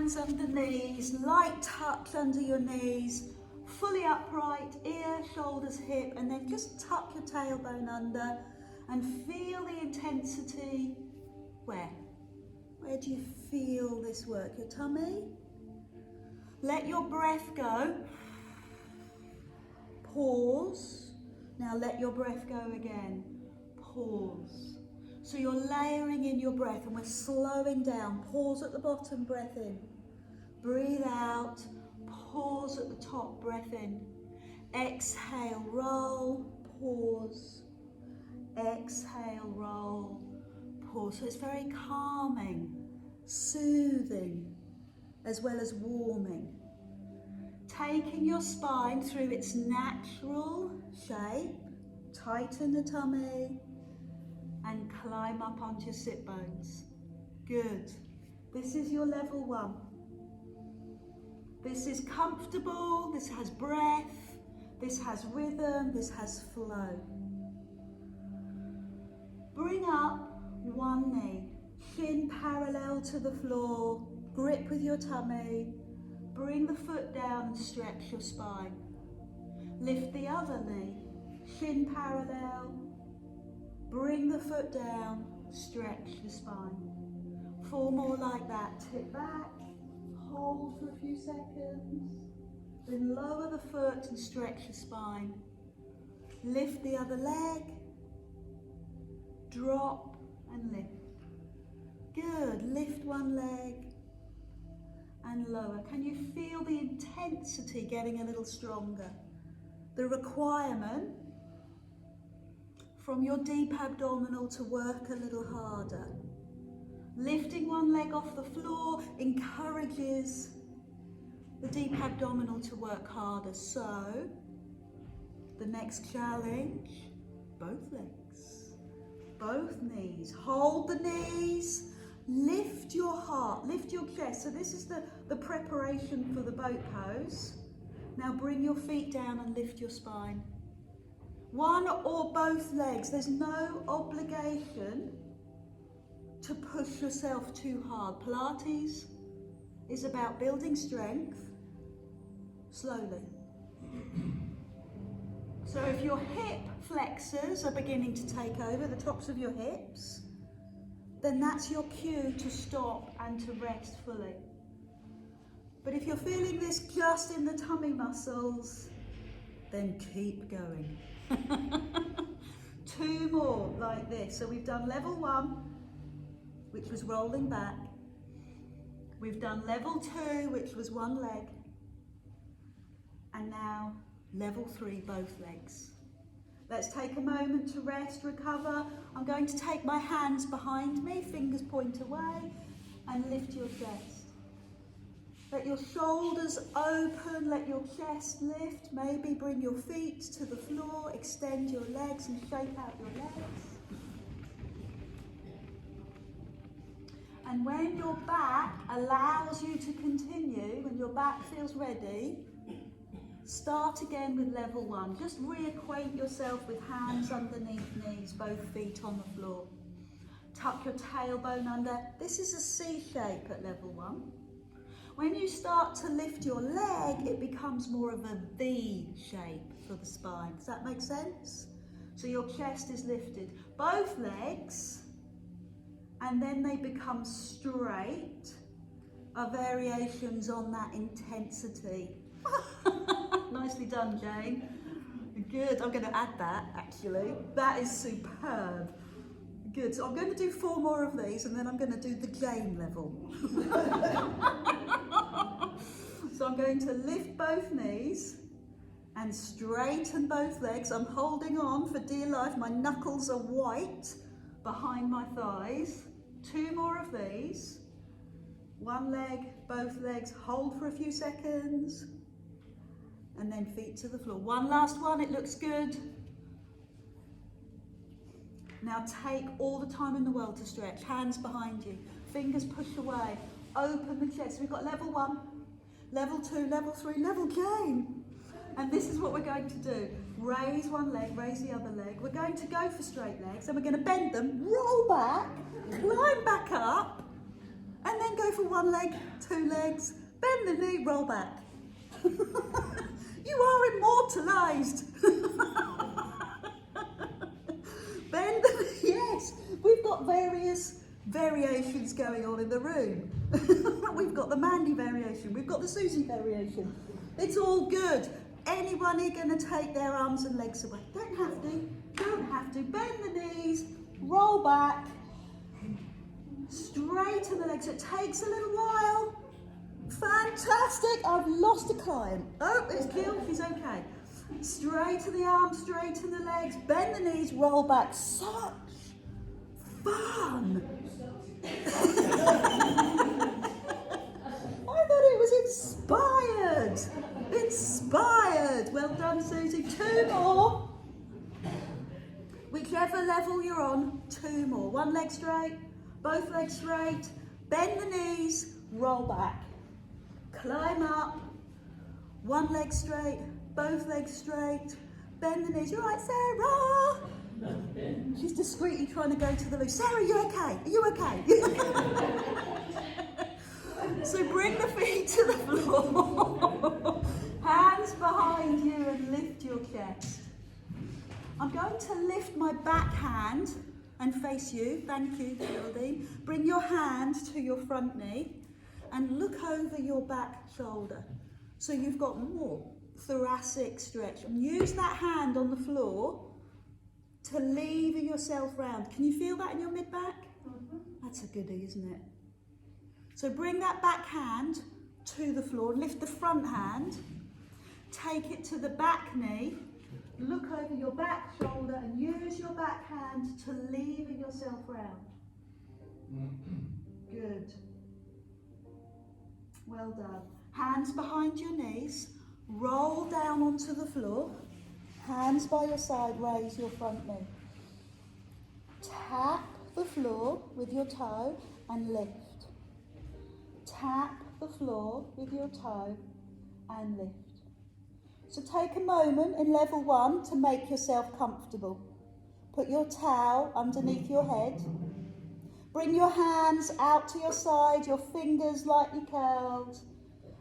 hands underneath, light touch under your knees, fully upright, ear, shoulders, hip, and then just tuck your tailbone under and feel the intensity. Where? Where do you feel this work? Your tummy? Let your breath go. Pause. Now let your breath go again. Pause. So you're layering in your breath and we're slowing down. Pause at the bottom, breath in. Breathe out. Pause at the top, breath in. Exhale, roll, pause. Exhale, roll, pause. So it's very calming, soothing, as well as warming. Taking your spine through its natural shape, tighten the tummy, and climb up onto your sit bones. Good. This is your level 1. This is comfortable, this has breath, this has rhythm, this has flow. Bring up one knee, shin parallel to the floor, grip with your tummy, bring the foot down and stretch your spine. Lift the other knee, shin parallel, bring the foot down, stretch the spine. 4 more like that, tip back, hold for a few seconds, then lower the foot and stretch the spine. Lift the other leg, drop and lift. Good, lift one leg and lower. Can you feel the intensity getting a little stronger? The requirement from your deep abdominal to work a little harder. Lifting one leg off the floor encourages the deep abdominal to work harder. So, the next challenge, both legs, both knees. Hold the knees, lift your heart, lift your chest. So this is the preparation for the boat pose. Now bring your feet down and lift your spine. One or both legs, there's no obligation to push yourself too hard. Pilates is about building strength slowly. So if your hip flexors are beginning to take over, the tops of your hips, then that's your cue to stop and to rest fully. But if you're feeling this just in the tummy muscles, then keep going. 2 more like this. So we've done level 1, which was rolling back. We've done level 2, which was one leg. And now level 3, both legs. Let's take a moment to rest, recover. I'm going to take my hands behind me, fingers point away, and lift your chest. Let your shoulders open, let your chest lift. Maybe bring your feet to the floor, extend your legs and shake out your legs. And when your back allows you to continue, when your back feels ready, start again with level 1. Just reacquaint yourself with hands underneath knees, both feet on the floor. Tuck your tailbone under. This is a C shape at level 1. When you start to lift your leg, it becomes more of a V shape for the spine. Does that make sense? So your chest is lifted. Both legs, and then they become straight, are variations on that intensity. Nicely done, Jane. Good, I'm going to add that actually. That is superb. Good, so I'm going to do 4 more of these and then I'm going to do the Jane level. So I'm going to lift both knees and straighten both legs. I'm holding on for dear life. My knuckles are white behind my thighs. 2 more of these. One leg, both legs, hold for a few seconds. And then feet to the floor. One last one, it looks good. Now take all the time in the world to stretch. Hands behind you, fingers push away, open the chest. We've got level 1, level 2, level 3, level Jane. And this is what we're going to do. Raise one leg, raise the other leg. We're going to go for straight legs and we're going to bend them, roll back, climb back up, and then go go for one leg, 2 legs, bend the knee, roll back. You are immortalised. Bend the knee, yes. We've got various variations going on in the room. We've got the Mandy variation, we've got the Susie variation. It's all good. Anyone here going to take their arms and legs away? Don't have to. Bend the knees, roll back, straighten the legs. It takes a little while. Fantastic. I've lost a client. Oh, it's Jill, she's okay. Straighten the arms, straighten the legs, bend the knees, roll back. Such fun. I thought it was inspired. Inspired. Well done, Susie. 2 more. Whichever level you're on, 2 more. One leg straight, both legs straight, bend the knees, roll back. Climb up, one leg straight, both legs straight, bend the knees. You're right, Sarah. She's discreetly trying to go to the loo. Sarah, you okay? Are you okay? So bring the feet to the floor. Hands behind you and lift your chest. I'm going to lift my back hand and face you. Thank you, Geraldine. Bring your hand to your front knee and look over your back shoulder. So you've got more thoracic stretch. And use that hand on the floor to lever yourself round. Can you feel that in your mid-back? That's a goodie, isn't it? So bring that back hand to the floor. Lift the front hand. Take it to the back knee. Look over your back shoulder and use your back hand to lever yourself round. Good. Well done. Hands behind your knees. Roll down onto the floor. Hands by your side, raise your front knee. Tap the floor with your toe and lift. Tap the floor with your toe and lift. So take a moment in level 1 to make yourself comfortable. Put your towel underneath your head. Bring your hands out to your side, your fingers lightly curled,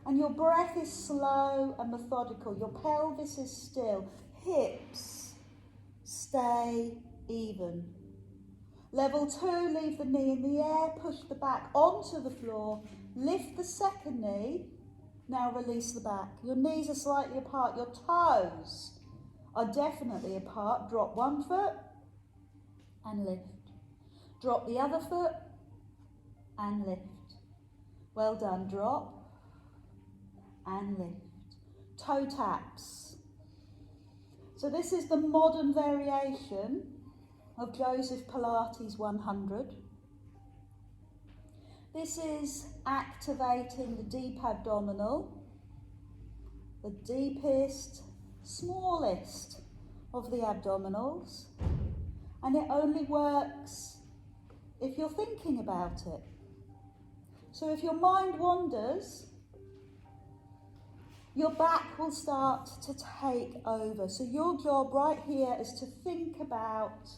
and your breath is slow and methodical. Your pelvis is still. Hips stay even. Level 2, leave the knee in the air, push the back onto the floor, lift the second knee. Now release the back. Your knees are slightly apart. Your toes are definitely apart. Drop one foot and lift. Drop the other foot and lift. Well done. Drop and lift. Toe taps. So this is the modern variation of Joseph Pilates 100. This is activating the deep abdominal, the deepest, smallest of the abdominals, and it only works if you're thinking about it. So if your mind wanders, your back will start to take over. So your job right here is to think about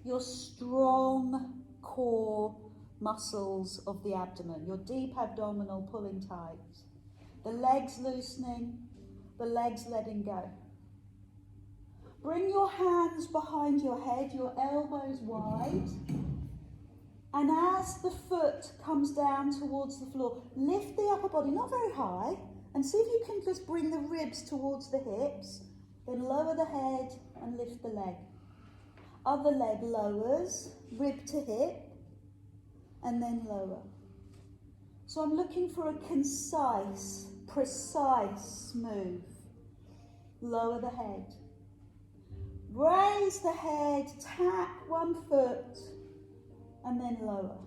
your strong core muscles of the abdomen, your deep abdominal pulling tight, the legs loosening, the legs letting go. Bring your hands behind your head, your elbows wide, and as the foot comes down towards the floor, lift the upper body, not very high, and see if you can just bring the ribs towards the hips, then lower the head and lift the leg. Other leg lowers, rib to hip, and then lower. So I'm looking for a concise, precise move. Lower the head. Raise the head, tap one foot, and then lower.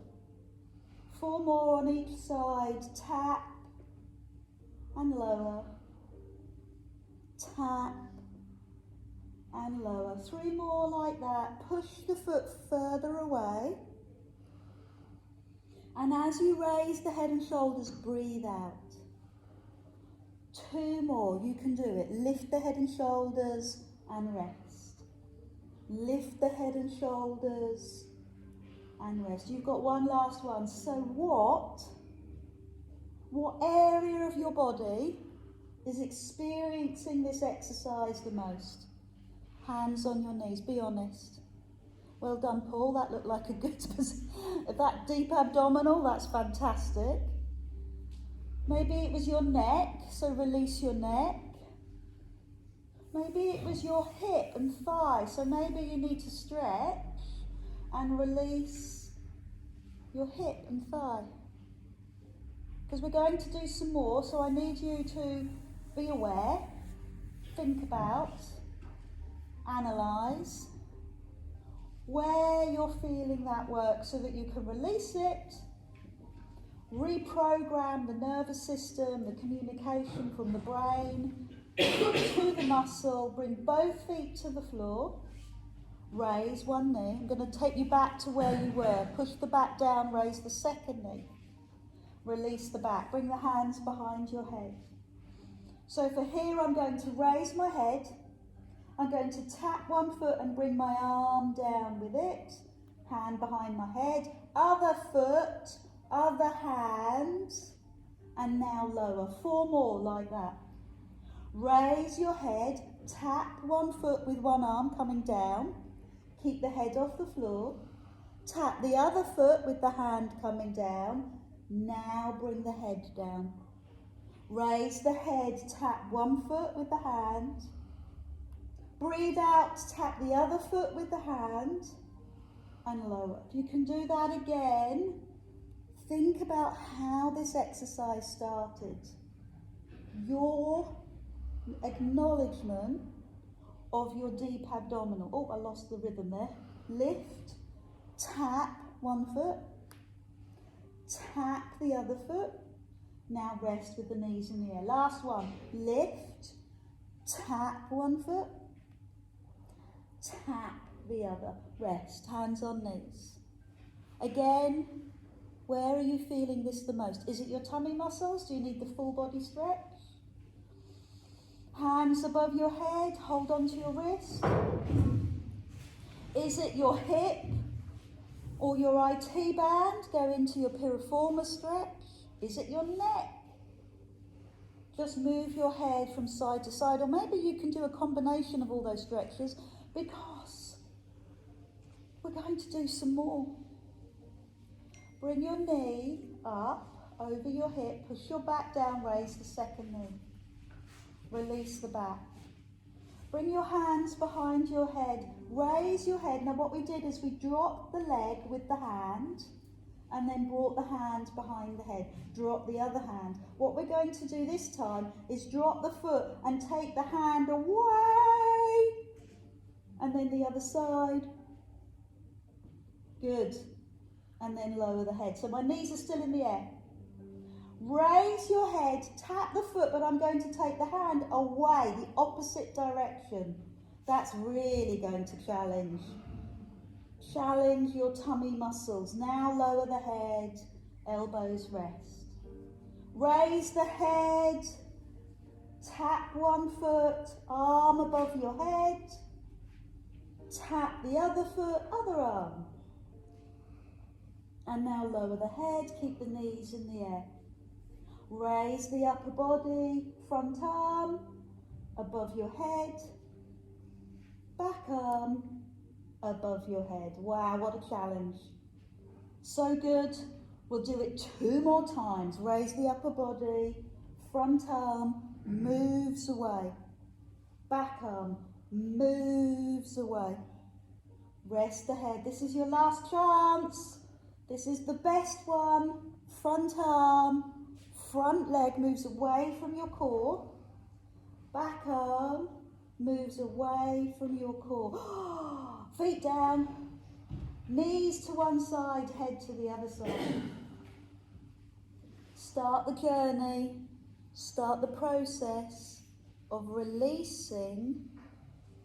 4 more on each side. Tap and lower. Tap and lower. 3 more like that. Push the foot further away. And as you raise the head and shoulders, breathe out. 2 more, you can do it. Lift the head and shoulders and rest. Lift the head and shoulders and rest. You've got one last one. So what What area of your body is experiencing this exercise the most? Hands on your knees, be honest. Well done, Paul, that looked like a good position. That deep abdominal, that's fantastic. Maybe it was your neck, so release your neck. Maybe it was your hip and thigh, so maybe you need to stretch and release your hip and thigh. Because we're going to do some more, so I need you to be aware, think about, analyse where you're feeling that work so that you can release it, reprogram the nervous system, the communication from the brain to the muscle. Bring both feet to the floor, raise one knee. I'm going to take you back to where you were. Push the back down, raise the second knee. Release the back, bring the hands behind your head. So for here, I'm going to raise my head. I'm going to tap one foot and bring my arm down with it. Hand behind my head. Other foot, other hand. And now lower. 4 more like that. Raise your head. Tap one foot with one arm coming down. Keep the head off the floor. Tap the other foot with the hand coming down. Now bring the head down. Raise the head. Tap one foot with the hand. Breathe out, tap the other foot with the hand and lower. If you can do that again, think about how this exercise started. Your acknowledgement of your deep abdominal. Oh, I lost the rhythm there. Lift, tap one foot, tap the other foot. Now rest with the knees in the air. Last one. Lift, tap one foot, tap the other, rest, hands on knees. Again, where are you feeling this the most? Is it your tummy muscles? Do you need the full body stretch? Hands above your head, hold on to your wrist. Is it your hip or your IT band? Go into your piriformis stretch. Is it your neck? Just move your head from side to side, or maybe you can do a combination of all those stretches, because we're going to do some more. Bring your knee up over your hip, push your back down, raise the second knee. Release the back. Bring your hands behind your head, raise your head. Now what we did is we dropped the leg with the hand and then brought the hand behind the head. Drop the other hand. What we're going to do this time is drop the foot and take the hand away. And then the other side. Good. And then lower the head. So my knees are still in the air. Raise your head, tap the foot, but I'm going to take the hand away, the opposite direction. That's really going to challenge your tummy muscles. Now lower the head, elbows rest. Raise the head, tap one foot, arm above your head. Tap the other foot, other arm. And now lower the head, keep the knees in the air. Raise the upper body, front arm, above your head. Back arm, above your head. Wow, what a challenge. So good. We'll do it 2 more times. Raise the upper body, front arm moves away. Back arm moves away. Rest the head. This is your last chance. This is the best one. Front arm, front leg moves away from your core. Back arm moves away from your core. Feet down, knees to one side, head to the other side. Start the journey, start the process of releasing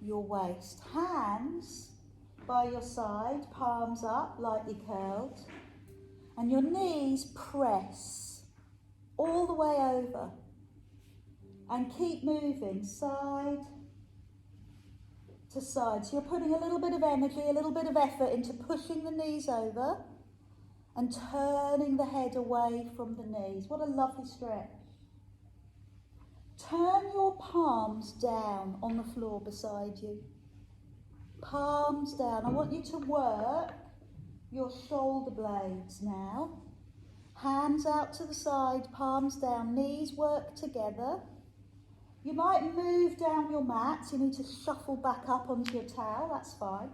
your waist. Hands by your side, palms up, lightly curled, and your knees press all the way over, and keep moving side to side. So you're putting a little bit of energy, a little bit of effort into pushing the knees over and turning the head away from the knees. What a lovely stretch. Turn your palms down on the floor beside you. Palms down. I want you to work your shoulder blades now. Hands out to the side, palms down, knees work together. You might move down your mat. You need to shuffle back up onto your towel, that's fine.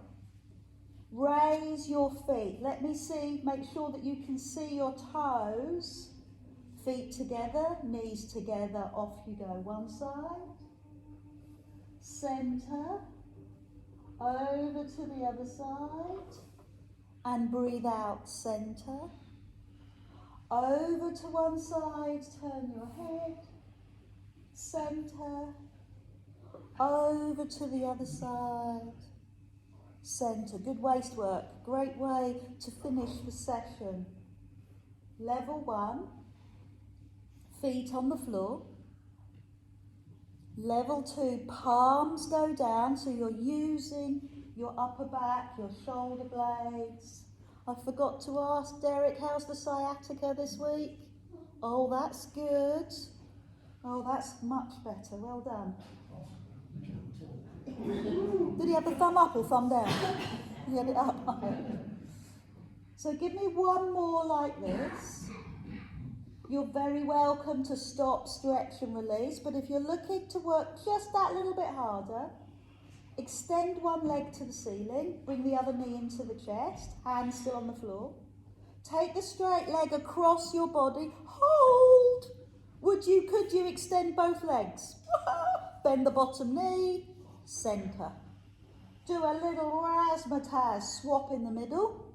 Raise your feet. Let me see, make sure that you can see your toes. Feet together, knees together, off you go. One side, centre, over to the other side, and breathe out, centre. Over to one side, turn your head, centre, over to the other side, centre. Good waist work, great way to finish the session. Level 1, feet on the floor. Level 2, palms go down, so you're using your upper back, your shoulder blades. I forgot to ask Derek, how's the sciatica this week? Oh, that's good. Oh, that's much better. Well done. Did he have a thumb up or thumb down? He had it up. So give me one more like this. You're very welcome to stop, stretch and release, but if you're looking to work just that little bit harder, extend one leg to the ceiling, bring the other knee into the chest, hands still on the floor. Take the straight leg across your body, hold. Could you extend both legs? Bend the bottom knee, centre. Do a little razzmatazz swap in the middle.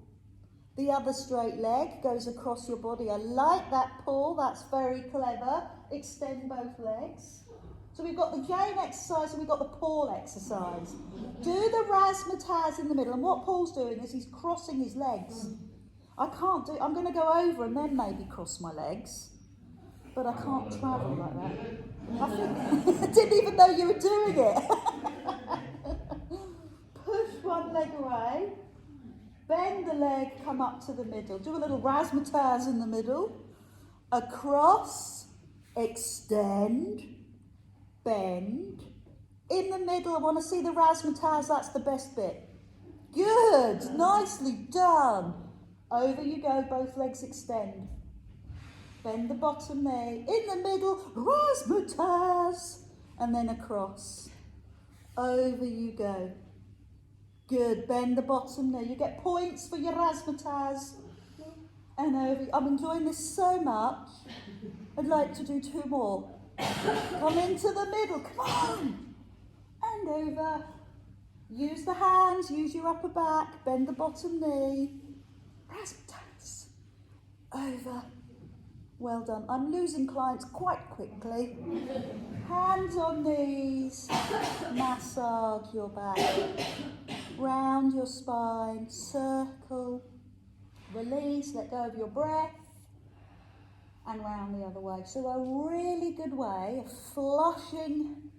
The other straight leg goes across your body. I like that pull, that's very clever. Extend both legs. So we've got the Jane exercise and we've got the Paul exercise. Do the razzmatazz in the middle, and what Paul's doing is he's crossing his legs. I'm going to go over and then maybe cross my legs, but I can't travel like that. I didn't even know you were doing it. Push one leg away, bend the leg, come up to the middle. Do a little razzmatazz in the middle, across, extend, bend. In the middle, I want to see the razzmatazz, that's the best bit. Good, nicely done. Over you go, both legs extend. Bend the bottom knee. In the middle, razzmatazz. And then across. Over you go. Good, bend the bottom knee. You get points for your razzmatazz. And over. I'm enjoying this so much. I'd like to do 2 more. Come into the middle, come on. And over. Use the hands, use your upper back, bend the bottom knee. Razzmatazz. Over. Well done. I'm losing clients quite quickly. Hands on knees. Massage your back. Round your spine. Circle. Release. Let go of your breath. And round the other way. So a really good way of flushing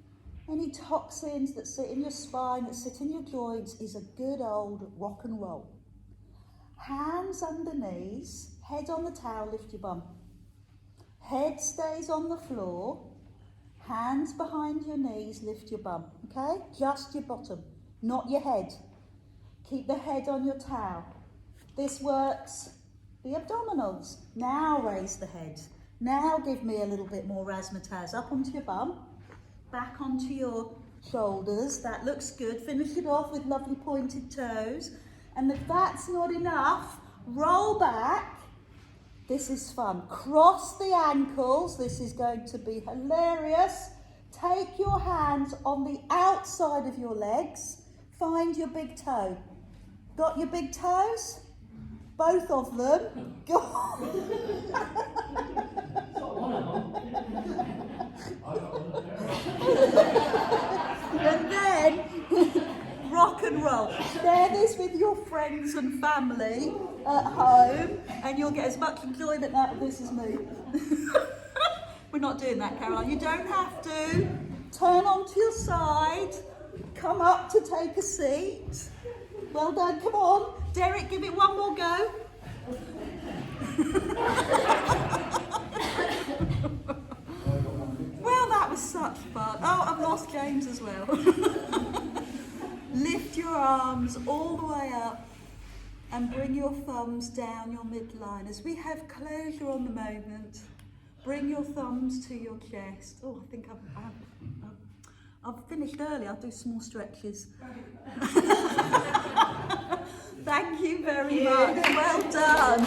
any toxins that sit in your spine, that sit in your joints, is a good old rock and roll. Hands under knees, head on the towel, lift your bum. Head stays on the floor, hands behind your knees, lift your bum, okay? Just your bottom, not your head. Keep the head on your towel. This works the abdominals. Now raise the head. Now give me a little bit more razzmatazz. Up onto your bum, back onto your shoulders. That looks good. Finish it off with lovely pointed toes. And if that's not enough, roll back. This is fun. Cross the ankles. This is going to be hilarious. Take your hands on the outside of your legs. Find your big toe. Got your big toes? Both of them. Go on. And then rock and roll. Share this with your friends and family at home, and you'll get as much enjoyment out of this as me. We're not doing that, Caroline. You don't have to. Turn onto your side. Come up to take a seat. Well done. Come on. Derek, give it one more go. Well, that was such fun. Oh, I've lost James as well. Lift your arms all the way up and bring your thumbs down your midline. As we have closure on the moment, bring your thumbs to your chest. Oh, I think I've finished early. I'll do small stretches. Thank you very much. Well done.